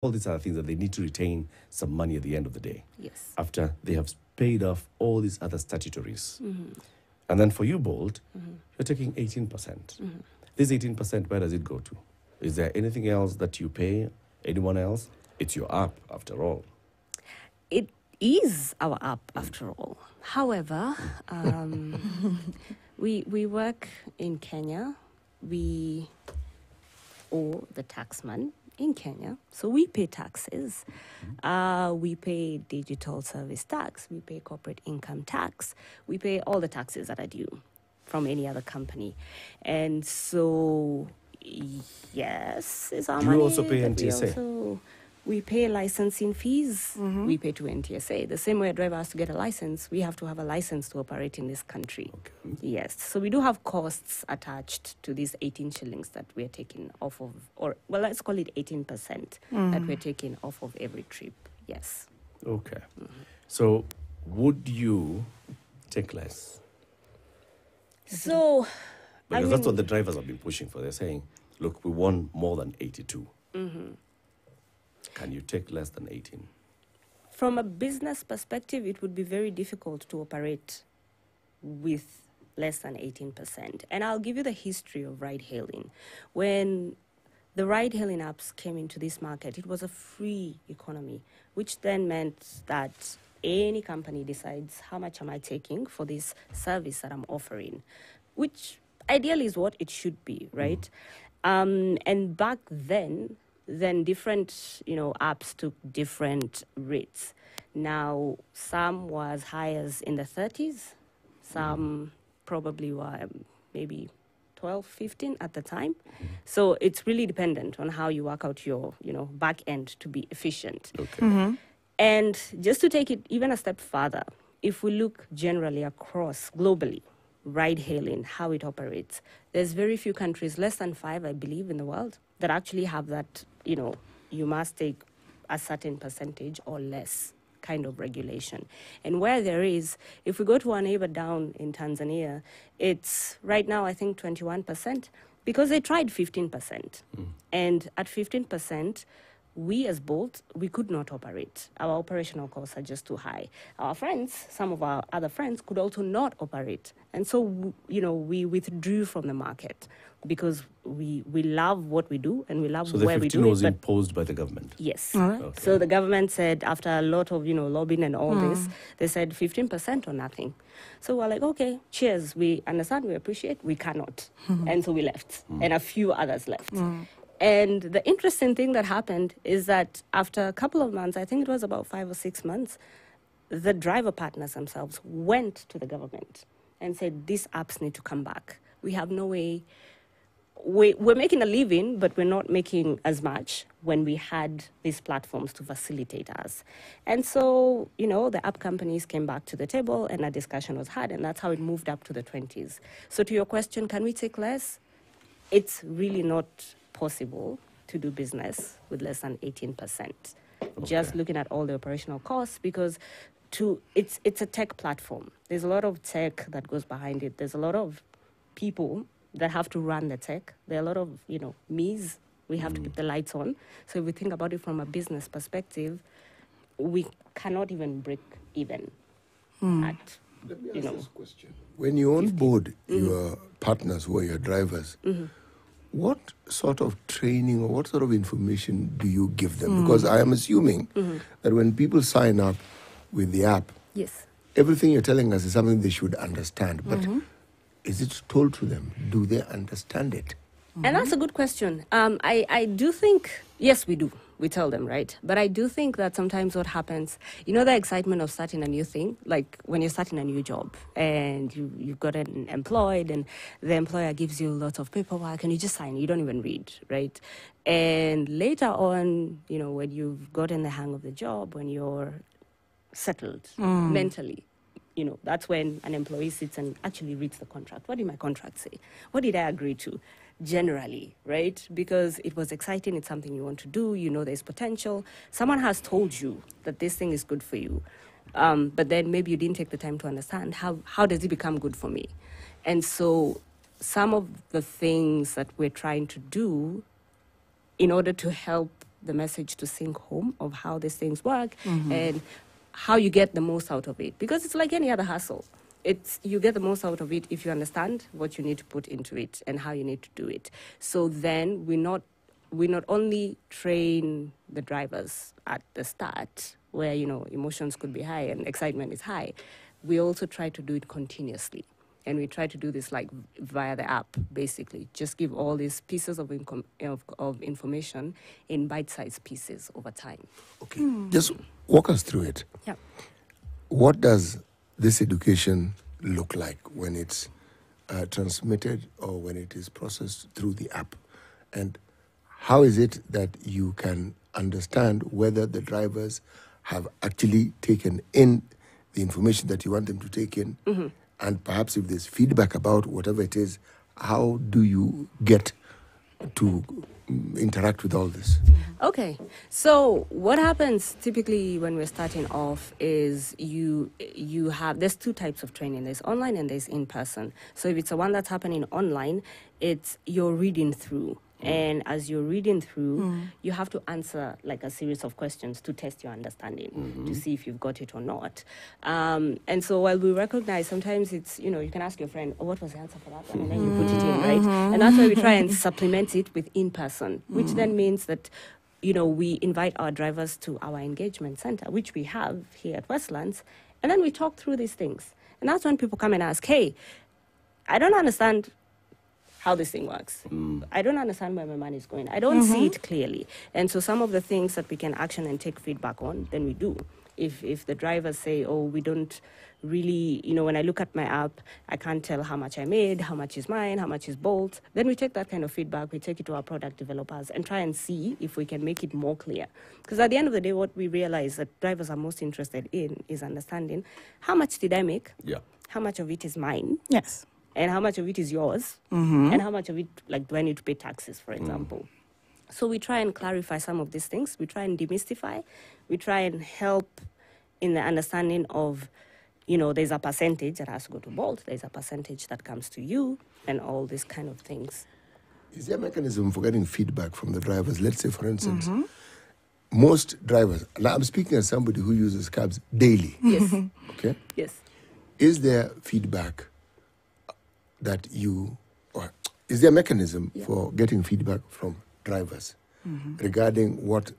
all these other things that they need to retain some money at the end of the day. Yes. After they have paid off all these other statutories. And then for you, Bolt, you're taking 18%. This 18%, where does it go to? Is there anything else that you pay? Anyone else? It's your app, after all. It is our app, after all. However, we work in Kenya. We owe the taxman in Kenya. So we pay taxes. We pay digital service tax. We pay corporate income tax. We pay all the taxes that are due from any other company. And so, yes, it's our Do money. you also pay NTSA? We pay licensing fees. We pay to NTSA. The same way a driver has to get a license, we have to have a license to operate in this country. Okay. Yes. So we do have costs attached to these 18 shillings that we're taking off of, or, well, let's call it 18% that we're taking off of every trip. Yes. Okay. So would you take less? So, Because that's what the drivers have been pushing for. They're saying, look, we want more than 82. Can you take less than 18? From a business perspective, it would be very difficult to operate with less than 18%. And I'll give you the history of ride-hailing. When the ride-hailing apps came into this market, it was a free economy, which then meant that any company decides how much am I taking for this service that I'm offering, which ideally is what it should be, right? And back then different, apps took different rates. Now, some was high as in the 30s, some probably were maybe 12, 15 at the time. So it's really dependent on how you work out your, back end to be efficient. Okay. And just to take it even a step further, if we look generally across globally, ride-hailing, how it operates, there's very few countries, less than 5, I believe, in the world, that actually have that, you must take a certain percentage or less kind of regulation. And where there is, if we go to our neighbor down in Tanzania, it's right now, I think, 21%, because they tried 15%. And at 15%, we as Bolt, we could not operate. Our operational costs are just too high. Our friends, some of our other friends, could also not operate. And so, we withdrew from the market because we love what we do and we love where we do it. So the 15 was imposed by the government? Yes. All right. Okay. So the government said, after a lot of, lobbying and all this, they said 15% or nothing. So we're like, okay, cheers. We understand, we appreciate, we cannot. And so we left. And a few others left. And the interesting thing that happened is that after a couple of months, I think it was about 5 or 6 months, the driver partners themselves went to the government and said, these apps need to come back. We have no way. We're making a living, but we're not making as much when we had these platforms to facilitate us. And so, the app companies came back to the table and a discussion was had, and that's how it moved up to the 20s. So to your question, can we take less? It's really not possible to do business with less than 18%. Just looking at all the operational costs, because it's a tech platform. There's a lot of tech that goes behind it. There's a lot of people that have to run the tech. There are a lot of, me's. We have to keep the lights on. So if we think about it from a business perspective, we cannot even break even at, Let me ask this question. When you onboard your partners who are your drivers, what sort of training or what sort of information do you give them? Because I am assuming that when people sign up with the app, yes, everything you're telling us is something they should understand. But is it told to them? Do they understand it? And that's a good question. I do think, yes, we do. We tell them, right? But I do think that sometimes what happens, the excitement of starting a new thing, like when you're starting a new job and you've gotten employed and the employer gives you lots of paperwork and you just sign, you don't even read, right? And later on, when you've gotten the hang of the job, when you're settled mentally, that's when an employee sits and actually reads the contract. What did my contract say? What did I agree to? Generally, right? Because it was exciting, it's something you want to do, there's potential. Someone has told you that this thing is good for you, but then maybe you didn't take the time to understand how does it become good for me? And so some of the things that we're trying to do in order to help the message to sink home of how these things work and how you get the most out of it. Because it's like any other hustle. You get the most out of it if you understand what you need to put into it and how you need to do it. So then we not only train the drivers at the start where, emotions could be high and excitement is high. We also try to do it continuously. And we try to do this like via the app, basically. Just give all these pieces of information in bite-sized pieces over time. Okay, just walk us through it. Yeah. What does this education look like when it's transmitted or when it is processed through the app? And how is it that you can understand whether the drivers have actually taken in the information that you want them to take in? And perhaps if there's feedback about whatever it is, how do you get to interact with all this? Okay, so what happens typically when we're starting off is there's two types of training. There's online and there's in person. So if it's the one that's happening online, you're reading through. And as you're reading through, you have to answer like a series of questions to test your understanding, to see if you've got it or not. And so while we recognize sometimes it's, you can ask your friend, oh, what was the answer for that one? And then you put it in, right? And that's why we try and supplement it with in-person, which then means that, we invite our drivers to our engagement center, which we have here at Westlands, and then we talk through these things. And that's when people come and ask, hey, I don't understand how this thing works. I don't understand where my money is going. I don't see it clearly. And so some of the things that we can action and take feedback on, then we do. If the drivers say, oh, we don't really, when I look at my app, I can't tell how much I made, how much is mine, how much is Bolt, then we take that kind of feedback, we take it to our product developers and try and see if we can make it more clear. Because at the end of the day, what we realize that drivers are most interested in is understanding how much did I make, how much of it is mine, yes, and how much of it is yours, and how much of it, do I need to pay taxes, for example. So we try and clarify some of these things. We try and demystify. We try and help in the understanding of, there's a percentage that has to go to Bolt, there's a percentage that comes to you, and all these kind of things. Is there a mechanism for getting feedback from the drivers? Let's say, for instance, most drivers, now I'm speaking as somebody who uses cabs daily. Yes. Okay? Yes. Is there feedback or is there a mechanism for getting feedback from drivers regarding what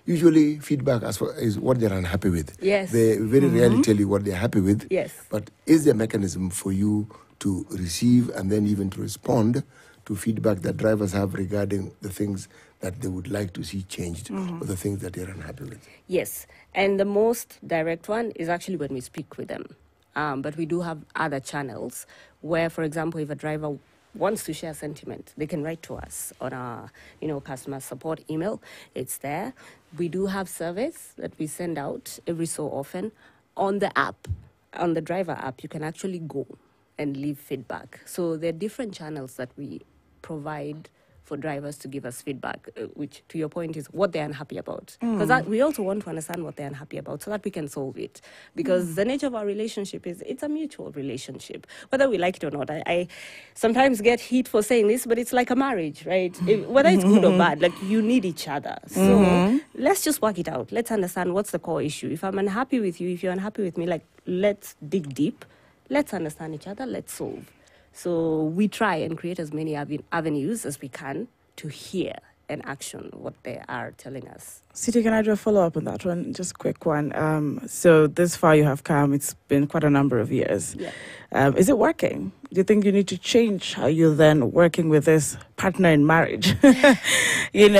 usually feedback is what they're unhappy with? Yes. They very rarely tell you what they're happy with. Yes. But is there a mechanism for you to receive and then even to respond to feedback that drivers have regarding the things that they would like to see changed or the things that they're unhappy with? Yes. And the most direct one is actually when we speak with them. But we do have other channels where, for example, if a driver wants to share sentiment, they can write to us on our, customer support email. It's there. We do have surveys that we send out every so often. On the app, on the driver app, you can actually go and leave feedback. So there are different channels that we provide for drivers to give us feedback, which, to your point, is what they're unhappy about. Because we also want to understand what they're unhappy about so that we can solve it. Because the nature of our relationship is it's a mutual relationship, whether we like it or not. I sometimes get heat for saying this, but it's like a marriage, right? Whether it's good or bad, you need each other. So let's just work it out. Let's understand what's the core issue. If I'm unhappy with you, if you're unhappy with me, let's dig deep. Let's understand each other. Let's solve. So we try and create as many avenues as we can to hear and action what they are telling us. Siti, can I do a follow-up on that one? Just a quick one. So this far you have come, it's been quite a number of years. Yeah. Is it working? Do you think you need to change how you're then working with this partner in marriage? In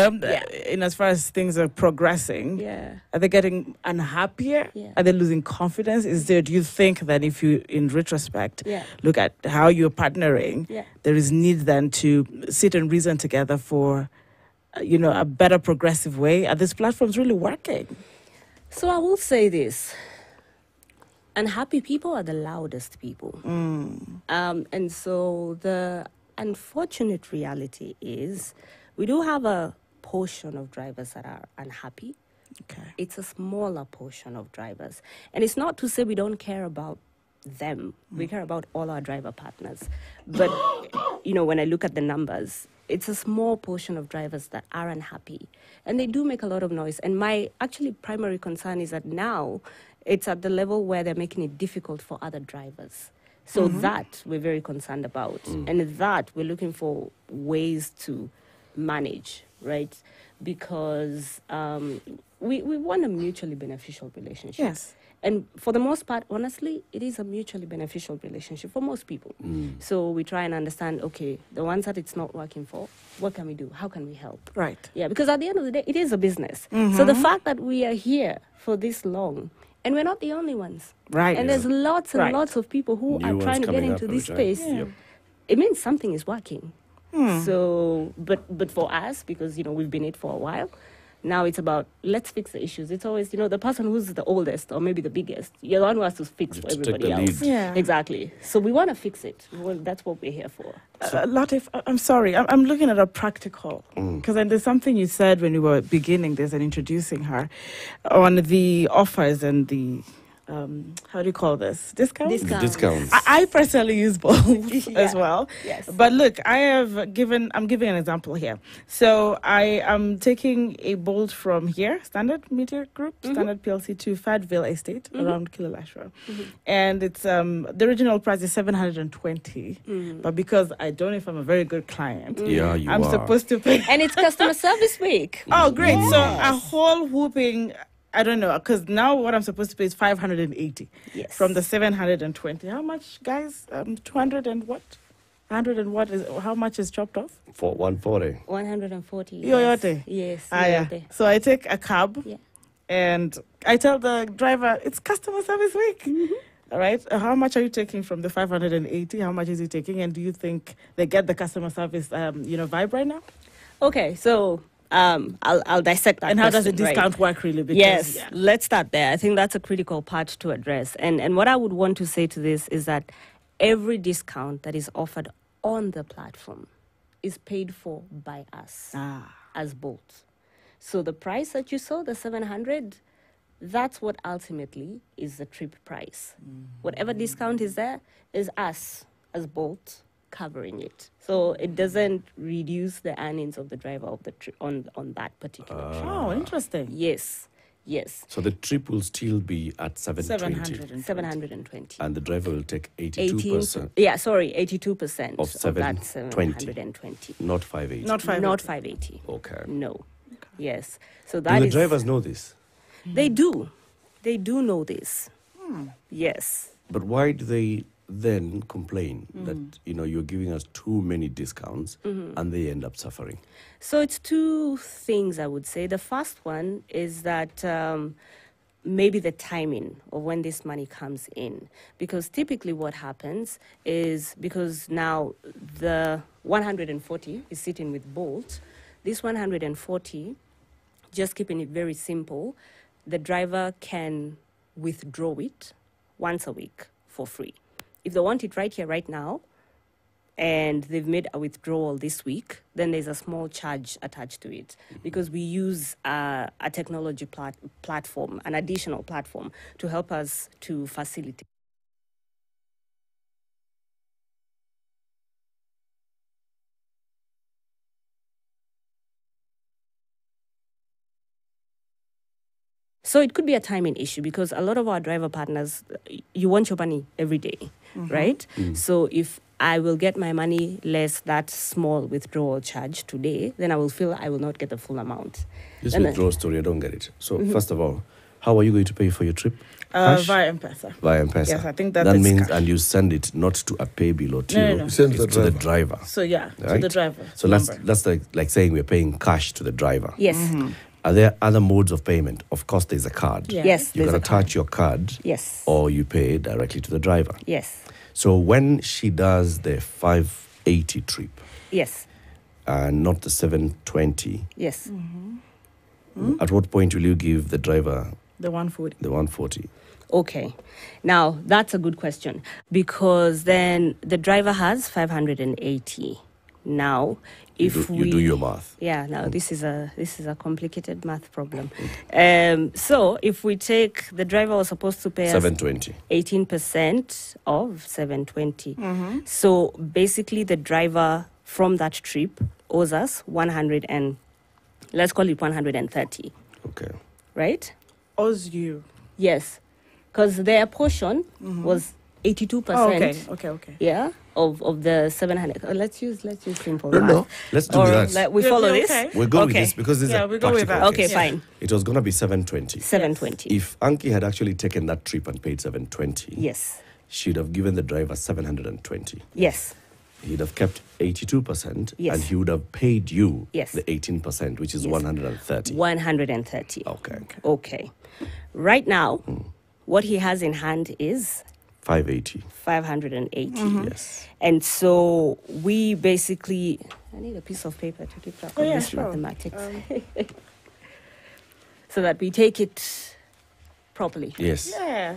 as far as things are progressing, are they getting unhappier? Yeah. Are they losing confidence? Do you think that if you, in retrospect, look at how you're partnering, there is need then to sit and reason together for a better progressive way? Are these platforms really working? So I will say this. Unhappy people are the loudest people. And so the unfortunate reality is we do have a portion of drivers that are unhappy. Okay. It's a smaller portion of drivers. And it's not to say we don't care about them. We care about all our driver partners. But when I look at the numbers, it's a small portion of drivers that are unhappy. And they do make a lot of noise. And my actually primary concern is that now it's at the level where they're making it difficult for other drivers. So that we're very concerned about. And that we're looking for ways to manage, right? Because we want a mutually beneficial relationship. Yes. And for the most part, honestly, it is a mutually beneficial relationship for most people. So we try and understand, okay, the ones that it's not working for, what can we do? How can we help? Right. Yeah, because at the end of the day, it is a business. So the fact that we are here for this long, and we're not the only ones. Right. And there's lots and lots of people who New are ones trying to get coming into up this every time. space. Yep. It means something is working. So, but for us, because, we've been in it for a while, now it's about, let's fix the issues. It's always, the person who's the oldest or maybe the biggest, you're the one who has to fix for To take everybody the else. lead. Yeah. Exactly. So we want to fix it. Well, that's what we're here for. Latif, I'm sorry. I'm looking at a practical. Because there's something you said when you were beginning this and introducing her on the offers and the, how do you call this? Discounts? Discounts. I personally use both as Yeah. well. Yes. But look, I'm giving an example here. So I am taking a bolt from here, Standard Media Group, Standard PLC to Fayetteville Estate around Kililashwa. And it's the original price is 720. But because I don't know if I'm a very good client, Yeah, you I'm are. supposed to pay. And it's customer service week. Oh, great. So a whole whooping, I don't know, because now what I'm supposed to pay is 580 Yes. from the 720. How much, guys? 200 and what? 100 and what is, how much is chopped off? For 140. 140. Yoyote. Yes. Yeah. Yoyote. So I take a cab Yeah. and I tell the driver, it's customer service week. All right. How much are you taking from the 580? How much is he taking? And do you think they get the customer service, vibe right now? Okay, so I'll dissect that. And how does the question, right? discount work really? Because, Yes, yeah. let's start there. I think that's a critical part to address. And what I would want to say to this is that every discount that is offered on the platform is paid for by us as Bolt. So the price that you saw, the 700, that's what ultimately is the trip price. Whatever discount is there is us as Bolt covering it. So it doesn't reduce the earnings of the driver of the on that particular trip. Oh, interesting. Yes. So the trip will still be at 720. 720. And the driver will take 18 82%, 82% Of that 720. 720. not 580. Not 580. Not 580. Okay. No. Yes. So Do that the is. drivers know this? They do. They do know this. Yes. But why do they then complain that, you're giving us too many discounts and they end up suffering? So it's two things, I would say. The first one is that maybe the timing of when this money comes in. Because typically what happens is, because now the 140 is sitting with Bolt, this 140, just keeping it very simple, the driver can withdraw it once a week for free. If they want it right here, right now, and they've made a withdrawal this week, then there's a small charge attached to it, because we use a technology platform, an additional platform, to help us to facilitate. So it could be a timing issue, because a lot of our driver partners, you want your money every day, right? So if I will get my money less that small withdrawal charge today, then I will feel I will not get the full amount. This And withdrawal story, I don't get it. So first of all, how are you going to pay for your trip? Cash? Via M-Pesa. Via M-Pesa. Yes, I think that that is means, cash. and you send it not to a pay bill or till, No. Send it's the to the driver. driver. So yeah, to Right? the driver. So that's like saying we're paying cash to the driver. Yes. Are there other modes of payment? Of course, there's a card. Yeah. Yes. You there's can a card. attach your card, Yes. or you pay directly to the driver. Yes. So when she does the 580 trip Yes. and not the 720, Yes. at what point will you give the driver The 140. the 140? Okay. Now, that's a good question, because then the driver has 580 now, if you do your math. Yeah, now this is a complicated math problem. So if we take, the driver was supposed to pay 720. 18% of 720. So basically the driver from that trip owes us 100 and, let's call it 130. Okay. Right? Owes you. Yes. Because their portion was 82%. Oh, okay. Yeah, of the 700. Let's use simple No, math. no. Let's do that. We follow this. Okay. We'll go with this because this is a we go with practical that. case. Okay, fine. It was going to be 720. 720. If Anki had actually taken that trip and paid 720, Yes. she'd have given the driver 720. Yes. He'd have kept 82%, Yes. and he would have paid you Yes. the 18%, which is Yes. 130. 130. Okay. Right now, what he has in hand is 580. 580. Yes. And so we basically, I need a piece of paper to keep track of this sure. mathematics. So that we take it properly. Yes. Yeah.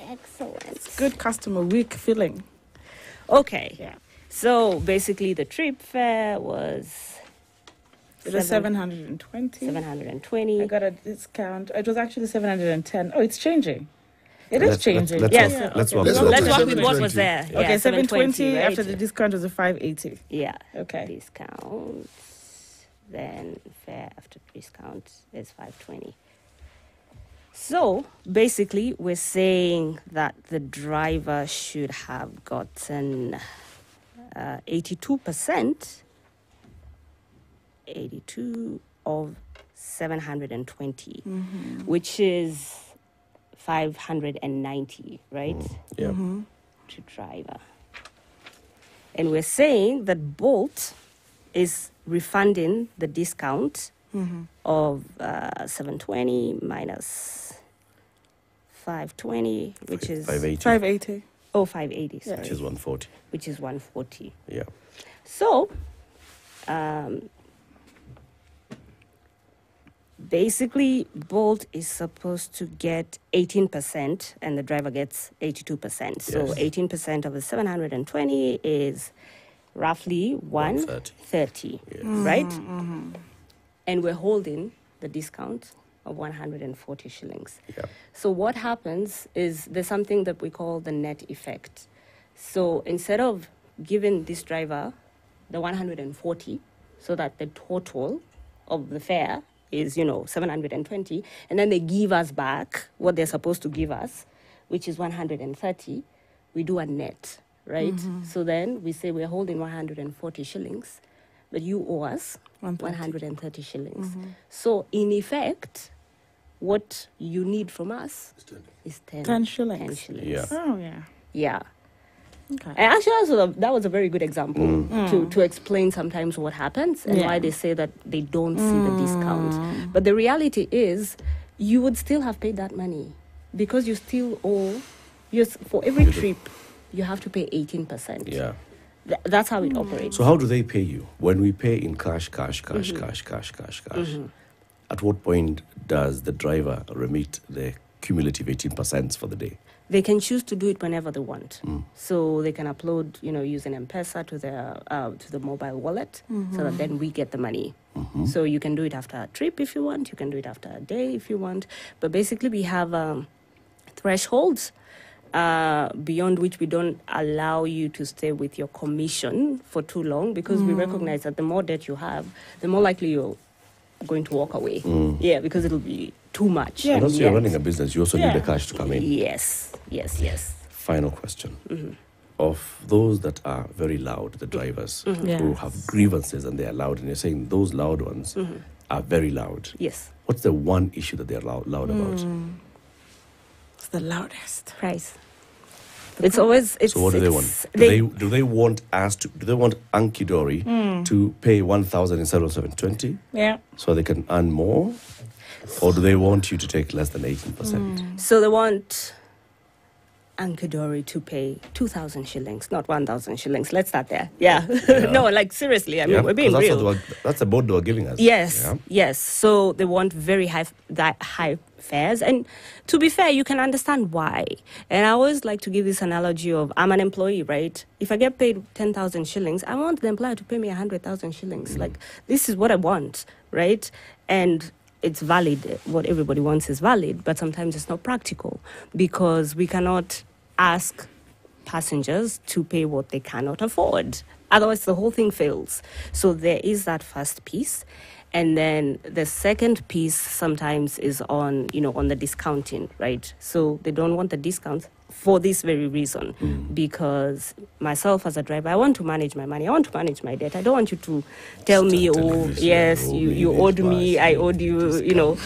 Excellent. Good customer week feeling. Okay. Yeah. So basically the trip fare was It was 720. 720. I got a discount. It was actually 710. Oh, it's changing. It is changing. Let's Yes. walk, let's Okay. walk Let's through walk Let's it. walk with what 720. was there. Okay, Yeah, 720 right? after the discount was a 580. Yeah. Okay. Discount. Then fare after discount is 520. So basically, we're saying that the driver should have gotten 82%, 82 of 720, which is 590, right? Yeah. To driver. And we're saying that Bolt is refunding the discount of 720 minus 520, which is 580. 580. 580, sorry, Which is 140. which is 140. Yeah. So basically Bolt is supposed to get 18% and the driver gets 82%. So Yes. 18% of the 720 is roughly 130, right? And we're holding the discount of 140 shillings. Yeah. So what happens is there's something that we call the net effect. So instead of giving this driver the 140, so that the total of the fare is, 720, and then they give us back what they're supposed to give us, which is 130, we do a net, right? So then we say we're holding 140 shillings, but you owe us 130 shillings. So in effect, what you need from us is 10 shillings. 10 shillings. Yeah. Oh, yeah. Yeah. Okay. And actually, also, that was a very good example to explain sometimes what happens and why they say that they don't see the discount. But the reality is, you would still have paid that money because you still owe, for every trip, you have to pay 18%. Yeah. That's how it operates. So how do they pay you? When we pay in cash, at what point does the driver remit the cumulative 18% for the day? They can choose to do it whenever they want. So they can upload, using M-Pesa to the mobile wallet, so that then we get the money. So you can do it after a trip if you want. You can do it after a day if you want. But basically, we have thresholds beyond which we don't allow you to stay with your commission for too long, because we recognize that the more debt you have, the more likely you're going to walk away. Yeah, because it'll be too much. Yeah. And also, Yeah. you're running a business. You also need the cash to come in. Yes. Final question. Of those that are very loud, the drivers who Yes. have grievances and they are loud, and you're saying those loud ones are very loud. Yes. What's the one issue that they're loud about? It's the loudest. Price. It's always. So what do they want? Do they want us to? Do they want Ankidori to pay 1,000 instead of 720, Yeah. so they can earn more, or do they want you to take less than 18%? So they want Ankadori to pay 2,000 shillings, not 1,000 shillings. Let's start there. Yeah. No, like seriously, I mean, we're being real. That's the board they were giving us. Yes, yes. So they want very high fares. And to be fair, you can understand why. And I always like to give this analogy of I'm an employee, right? If I get paid 10,000 shillings, I want the employer to pay me 100,000 shillings. Like, this is what I want, right? And it's valid. What everybody wants is valid, but sometimes it's not practical because we cannot ask passengers to pay what they cannot afford. Otherwise, the whole thing fails. So there is that first piece. And then the second piece sometimes is on, on the discounting, right? So they don't want the discounts for this very reason, because myself as a driver, I want to manage my money. I want to manage my debt. I don't want you to tell me, oh, yes, you owed me, I owed you,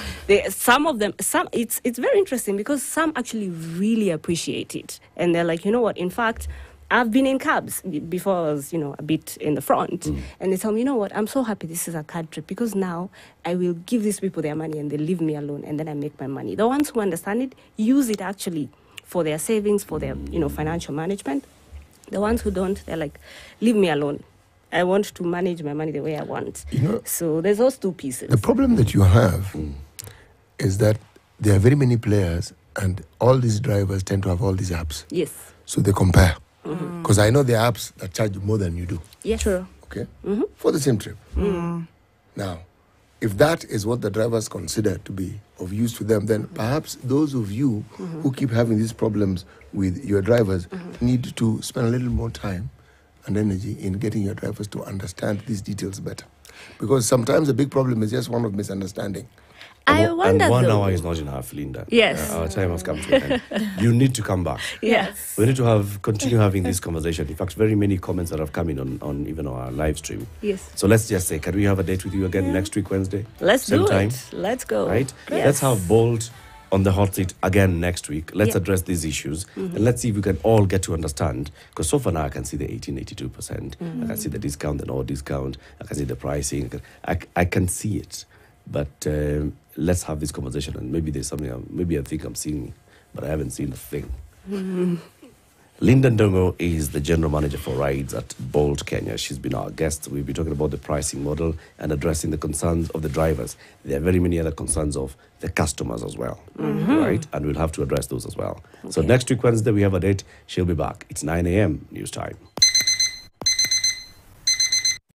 some of them, it's very interesting because some actually really appreciate it. And they're like, you know what, in fact, I've been in cabs before I was, a bit in the front. And they tell me, you know what, I'm so happy this is a card trip because now I will give these people their money and they leave me alone and then I make my money. The ones who understand it use it actually for their savings, for their, financial management. The ones who don't, they're like, leave me alone. I want to manage my money the way I want. So there's those two pieces. The problem that you have is that there are very many players and all these drivers tend to have all these apps. Yes. So they compare. Because I know there are apps that charge you more than you do. Yes. True. Okay? For the same trip. Now, if that is what the drivers consider to be of use to them, then perhaps those of you who keep having these problems with your drivers need to spend a little more time and energy in getting your drivers to understand these details better. Because sometimes the big problem is just one of misunderstanding. I wonder, and 1 hour is not enough, Linda. Yes. Our time has come to an end. You need to come back. Yes. We need to continue having this conversation. In fact, very many comments that have come in on even our live stream. Yes. So let's just say, can we have a date with you again next week, Wednesday? Let's Same do time? it. Let's go. Right? Yes. Let's have Bolt on the hot seat again next week. Let's address these issues and let's see if we can all get to understand. Because so far now I can see the 82%. I can see the discount, the no discount. I can see the pricing. I can see it. But let's have this conversation, and maybe there's something, maybe I think I'm seeing, but I haven't seen a thing. Linda Ndongo is the general manager for rides at Bolt Kenya. She's been our guest. We'll be talking about the pricing model and addressing the concerns of the drivers. There are very many other concerns of the customers as well, right? And we'll have to address those as well. Okay. So next week, Wednesday, we have a date. She'll be back. It's 9 a.m. news time.